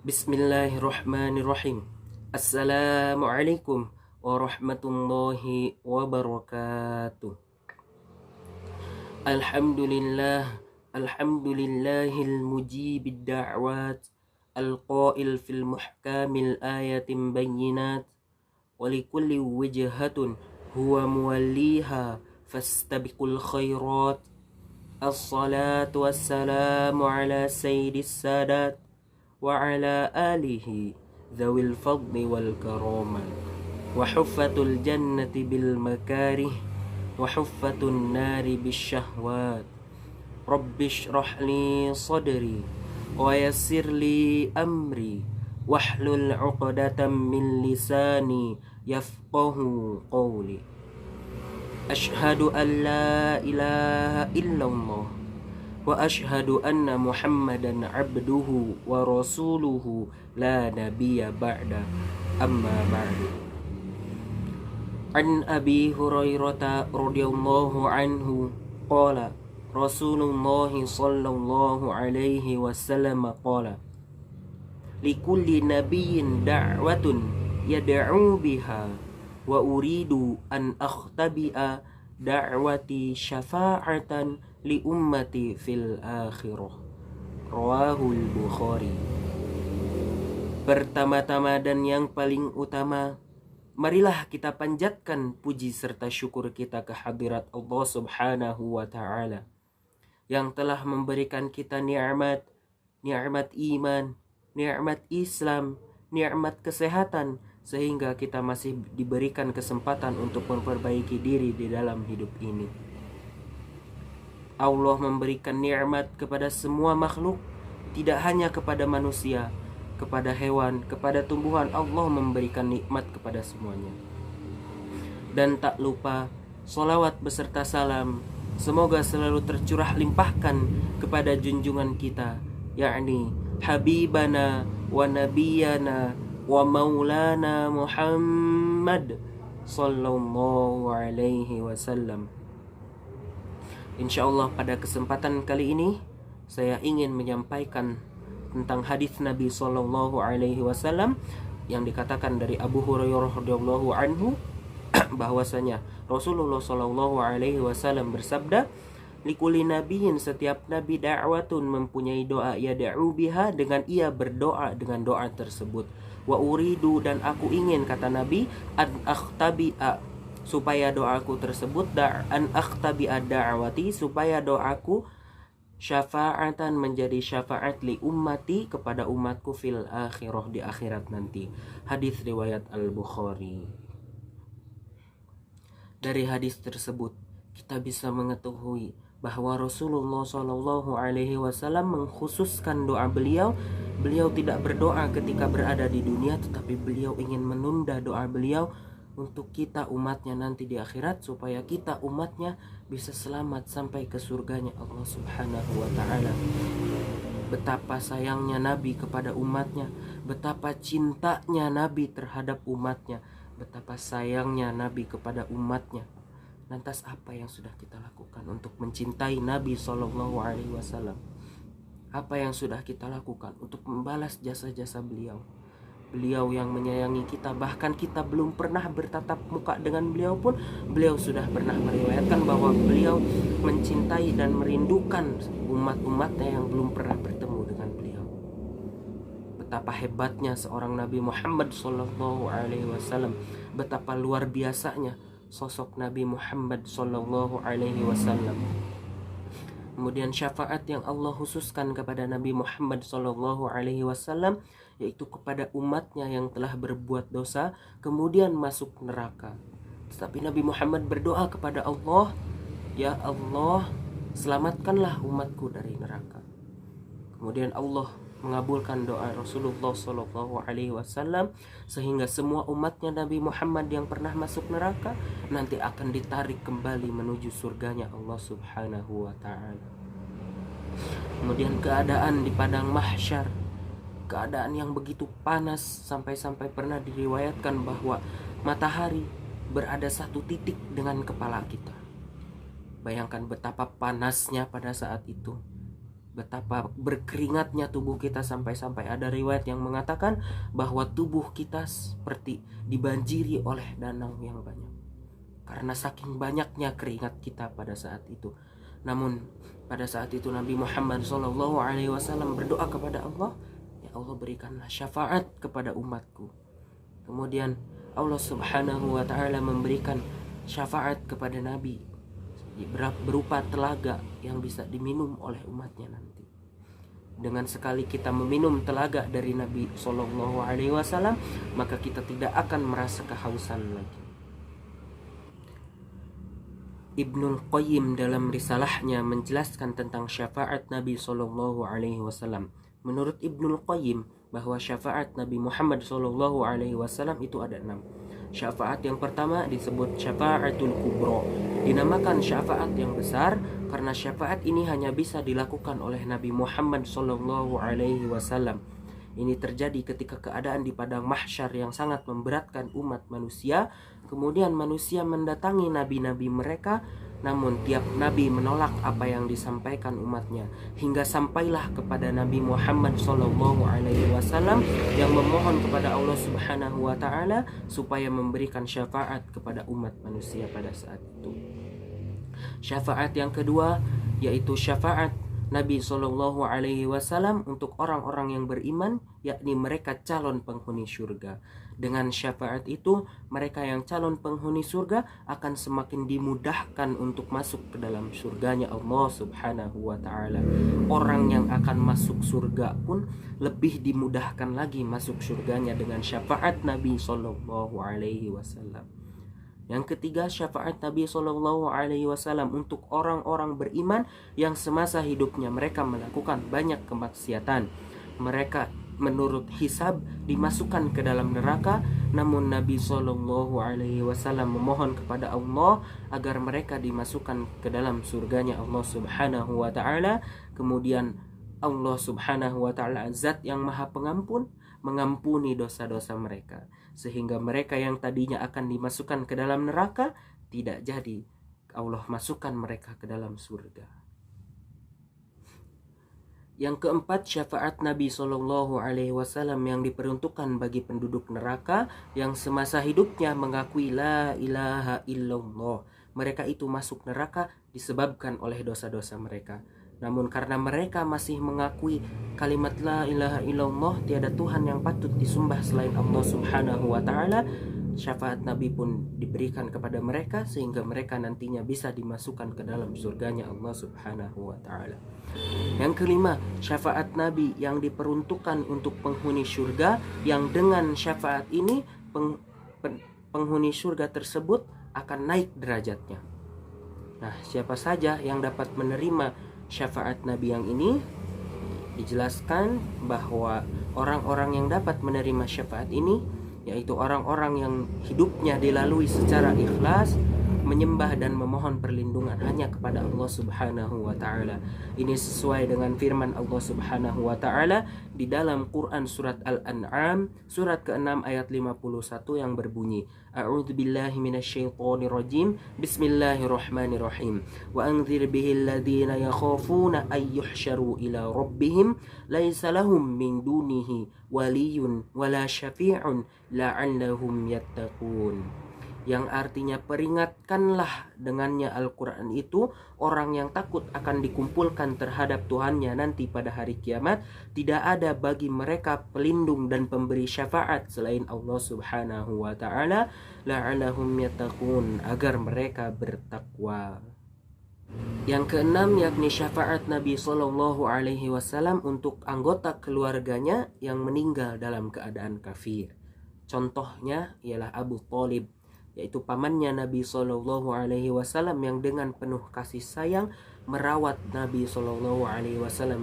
Bismillahirrahmanirrahim. Assalamualaikum warahmatullahi wabarakatuh. Alhamdulillah, alhamdulillahil mujibid da'wat, al-qail fil muhkamil ayatin bayyinat, walikulli wijhatun huwa muwalliha fastabiqul khairat. Assalatu wassalamu ala sayyidis sadat wa ala alihi dhawil fadli wal karamah wa huffatul jannati bil makarih wa huffatun nari bis syahwat. Rabbish rahli sadri wa yassir li amri wahlul 'uqdatam min lisani yafqahu qawli. Ashhadu an la ilaha illallah wa ashhadu anna Muhammadan abduhu wa rasuluhu la nabiyya ba'da, amma ba'du. An Abi Hurairah radhiyallahu anhu qala Rasulullah sallallahu alaihi wasallam qala likulli nabiyyin da'watun yad'u biha wa uridu an akhtabi'a da'wati syafa'atan li ummati fil akhirah. Rawahul Bukhari. Pertama-tama dan yang paling utama, marilah kita panjatkan puji serta syukur kita ke hadirat Allah Subhanahu wa taala yang telah memberikan kita nikmat iman, nikmat Islam, nikmat kesehatan, sehingga kita masih diberikan kesempatan untuk memperbaiki diri di dalam hidup ini. Allah memberikan nikmat kepada semua makhluk, tidak hanya kepada manusia, kepada hewan, kepada tumbuhan. Allah memberikan nikmat kepada semuanya. Dan tak lupa salawat beserta salam semoga selalu tercurah limpahkan kepada junjungan kita, yakni Habibana wa Nabiyana wa Maulana Muhammad sallallahu alaihi wasallam. Insyaallah pada kesempatan kali ini saya ingin menyampaikan tentang hadis Nabi sallallahu alaihi wasallam yang dikatakan dari Abu Hurairah radhiyallahu anhu bahwasanya Rasulullah sallallahu alaihi wasallam bersabda, likulli nabiyyin, setiap nabi da'watun mempunyai doa, ya da'u biha, dengan ia berdoa dengan doa tersebut. Wa uridu, dan aku ingin, kata Nabi, an akhtabi'a, supaya doaku tersebut, an akhtabi'a da'wati, supaya doaku syafa'atan, menjadi syafaat li ummati, kepada umatku fil akhirah, di akhirat nanti. Hadis riwayat Al-Bukhari. Dari hadis tersebut kita bisa mengetahui bahwa Rasulullah Shallallahu Alaihi Wasallam mengkhususkan doa beliau. Beliau tidak berdoa ketika berada di dunia, tetapi beliau ingin menunda doa beliau untuk kita umatnya nanti di akhirat, supaya kita umatnya bisa selamat sampai ke surganya Allah Subhanahu Wa Taala. Betapa sayangnya Nabi kepada umatnya, betapa cintanya Nabi terhadap umatnya, betapa sayangnya Nabi kepada umatnya. Lantas apa yang sudah kita lakukan untuk mencintai Nabi Sallallahu Alaihi Wasallam? Apa yang sudah kita lakukan untuk membalas jasa-jasa beliau? Beliau yang menyayangi kita, bahkan kita belum pernah bertatap muka dengan beliau pun, beliau sudah pernah meriwayatkan bahwa beliau mencintai dan merindukan umat-umatnya yang belum pernah bertemu dengan beliau. Betapa hebatnya seorang Nabi Muhammad Sallallahu Alaihi Wasallam, betapa luar biasanya sosok Nabi Muhammad sallallahu alaihi wasallam. Kemudian syafaat yang Allah khususkan kepada Nabi Muhammad sallallahu alaihi wasallam, yaitu kepada umatnya yang telah berbuat dosa kemudian masuk neraka. Tetapi Nabi Muhammad berdoa kepada Allah, ya Allah, selamatkanlah umatku dari neraka. Kemudian Allah mengabulkan doa Rasulullah Sallallahu Alaihi Wasallam, sehingga semua umatnya Nabi Muhammad yang pernah masuk neraka nanti akan ditarik kembali menuju surganya Allah Subhanahu Wa Taala. Kemudian keadaan di padang mahsyar, keadaan yang begitu panas, sampai-sampai pernah diriwayatkan bahwa matahari berada satu titik dengan kepala kita. Bayangkan betapa panasnya pada saat itu. betapa berkeringatnya tubuh kita, sampai-sampai ada riwayat yang mengatakan bahwa tubuh kita seperti dibanjiri oleh danau yang banyak karena saking banyaknya keringat kita pada saat itu. Namun pada saat itu Nabi Muhammad SAW berdoa kepada Allah, ya Allah berikanlah syafaat kepada umatku. Kemudian Allah Subhanahu wa Ta'ala memberikan syafaat kepada Nabi berupa telaga yang bisa diminum oleh umatnya nanti. Dengan sekali kita meminum telaga dari Nabi SAW, maka kita tidak akan merasa kehausan lagi. Ibnul Qayyim dalam risalahnya menjelaskan tentang syafaat Nabi SAW. Menurut Ibnul Qayyim bahwa syafaat Nabi Muhammad SAW itu ada 6. Syafaat yang pertama disebut syafaatul kubra. Dinamakan syafaat yang besar karena syafaat ini hanya bisa dilakukan oleh Nabi Muhammad SAW. Ini terjadi ketika keadaan di padang mahsyar yang sangat memberatkan umat manusia. Kemudian manusia mendatangi nabi-nabi mereka, namun tiap nabi menolak apa yang disampaikan umatnya, hingga sampailah kepada Nabi Muhammad SAW yang memohon kepada Allah Subhanahu wa Ta'ala supaya memberikan syafaat kepada umat manusia pada saat itu. Syafaat yang kedua yaitu syafaat Nabi SAW untuk orang-orang yang beriman, yakni mereka calon penghuni surga. Dengan syafaat itu, mereka yang calon penghuni surga akan semakin dimudahkan untuk masuk ke dalam surganya Allah Subhanahu wa Ta'ala. Orang yang akan masuk surga pun lebih dimudahkan lagi masuk surganya dengan syafaat Nabi SAW. Yang ketiga, syafaat Nabi SAW untuk orang-orang beriman yang semasa hidupnya mereka melakukan banyak kemaksiatan. Mereka menurut hisab dimasukkan ke dalam neraka, namun Nabi SAW memohon kepada Allah agar mereka dimasukkan ke dalam surganya Allah Subhanahu wa Ta'ala. Kemudian Allah Subhanahu wa Ta'ala zat yang maha pengampun, mengampuni dosa-dosa mereka, sehingga mereka yang tadinya akan dimasukkan ke dalam neraka tidak jadi, Allah masukkan mereka ke dalam surga. Yang keempat, syafaat Nabi SAW yang diperuntukkan bagi penduduk neraka yang semasa hidupnya mengakui la ilaha illallah. Mereka itu masuk neraka disebabkan oleh dosa-dosa mereka. Namun karena mereka masih mengakui kalimat la ilaha illallah, tiada Tuhan yang patut disembah selain Allah Subhanahu wa Ta'ala, syafaat Nabi pun diberikan kepada mereka sehingga mereka nantinya bisa dimasukkan ke dalam surganya Allah Subhanahu wa Ta'ala. Yang kelima, syafaat Nabi yang diperuntukkan untuk penghuni surga, yang dengan syafaat ini penghuni surga tersebut akan naik derajatnya. Nah, siapa saja yang dapat menerima syafaat Nabi yang ini? Dijelaskan bahwa orang-orang yang dapat menerima syafaat ini yaitu orang-orang yang hidupnya dilalui secara ikhlas, menyembah dan memohon perlindungan hanya kepada Allah Subhanahu wa Ta'ala. Ini sesuai dengan firman Allah Subhanahu wa Ta'ala di dalam Quran surat Al-An'am surat ke-6 ayat 51 yang berbunyi, A'udzubillahi minasyaitonirrajim, Bismillahirrahmanirrahim. Wa anzir bihil ladzina yakhafuna ay yuhsyaru ila rabbihim laisa lahum min dunihi waliyun wala syafi'un la'allahum yattaqun. Yang artinya peringatkanlah dengannya Al-Quran itu orang yang takut akan dikumpulkan terhadap Tuhannya nanti pada hari kiamat. Tidak ada bagi mereka pelindung dan pemberi syafaat selain Allah Subhanahu wa Ta'ala, la'allahum yattaqun, agar mereka bertakwa. Yang keenam yakni syafaat Nabi SAW untuk anggota keluarganya yang meninggal dalam keadaan kafir. Contohnya ialah Abu Thalib, yaitu pamannya Nabi SAW yang dengan penuh kasih sayang merawat Nabi SAW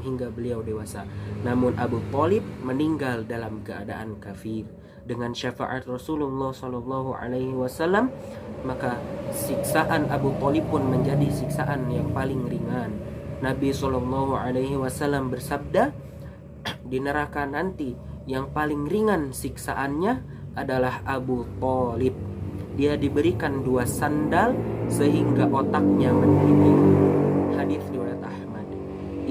hingga beliau dewasa. Namun Abu Thalib meninggal dalam keadaan kafir. Dengan syafaat Rasulullah SAW, maka siksaan Abu Thalib pun menjadi siksaan yang paling ringan. Nabi SAW bersabda, di neraka nanti yang paling ringan siksaannya adalah Abu Thalib. Dia diberikan 2 sandal sehingga otaknya mendidih. Hadis riwayat Ahmad.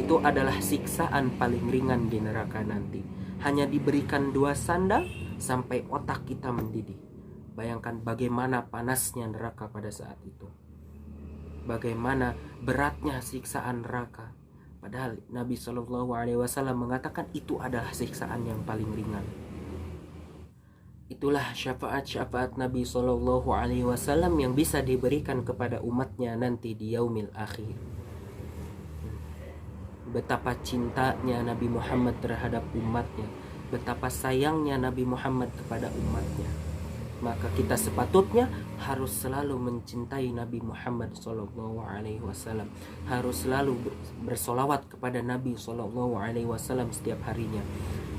itu adalah siksaan paling ringan di neraka nanti. Hanya diberikan 2 sandal sampai otak kita mendidih. Bayangkan bagaimana panasnya neraka pada saat itu. Bagaimana beratnya siksaan neraka. Padahal Nabi SAW mengatakan itu adalah siksaan yang paling ringan. Itulah syafaat-syafaat Nabi SAW yang bisa diberikan kepada umatnya nanti di yaumil akhir. Betapa cintanya Nabi Muhammad terhadap umatnya, betapa sayangnya Nabi Muhammad kepada umatnya. Maka kita sepatutnya harus selalu mencintai Nabi Muhammad SAW, harus selalu bersolawat kepada Nabi SAW setiap harinya,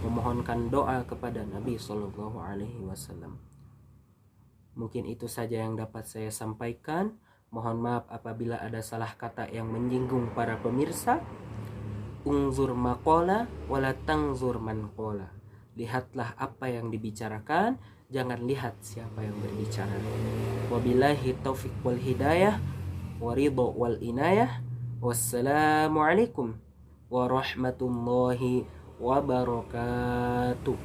memohonkan doa kepada Nabi SAW. Mungkin itu saja yang dapat saya sampaikan. Mohon maaf apabila ada salah kata yang menyinggung para pemirsa. Unzur maqala wala tangzur man qala. Lihatlah apa yang dibicarakan, jangan lihat siapa yang berbicara. Wabillahi taufiq wal hidayah, waridho wal inayah. Wassalamualaikum warahmatullahi wabarakatuh.